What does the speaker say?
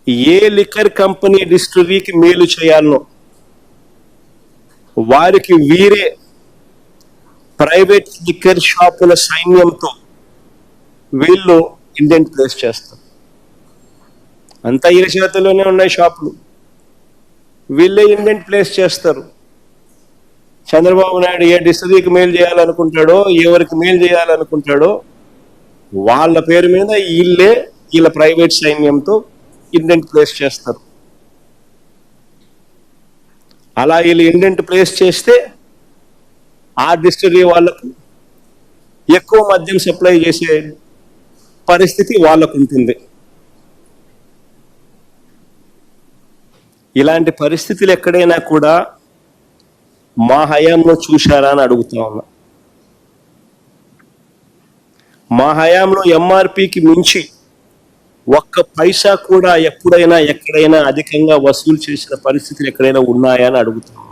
ఏ liquor company డిస్టిలరీకి మేలు చేయాలనో వారికి వీరే ప్రైవేట్ లిక్కర్ షాపుల సైన్యంతో వీళ్ళు ఇండెంట్ ప్లేస్ చేస్తారు. అంతా ఈ చేతిలోనే ఉన్నాయి షాపులు, వీళ్ళే ఇండెంట్ ప్లేస్ చేస్తారు. చంద్రబాబు నాయుడు ఏ డిస్టిలరీకి మేలు చేయాలనుకుంటాడో, ఎవరికి మేలు చేయాలనుకుంటాడో వాళ్ళ పేరు మీద వీళ్ళ ప్రైవేట్ సైన్యంతో ఇండెంట్ ప్లేస్ చేస్తారు. అలా వీళ్ళు ఇండెంట్ ప్లేస్ చేస్తే ఆ డిస్టిలరీ వాళ్ళకు ఎక్కువ మద్యం సప్లై చేసే పరిస్థితి వాళ్ళకు ఉంటుంది. ఇలాంటి పరిస్థితులు ఎక్కడైనా కూడా మా హయాంలో చూశారా అని అడుగుతా ఉన్నా. మా హయాంలో ఎంఆర్పికి మించి ఒక్క పైసా కూడా ఎప్పుడైనా ఎక్కడైనా అధికంగా వసూలు చేసిన పరిస్థితులు ఎక్కడైనా ఉన్నాయా అని అడుగుతా ఉన్నా.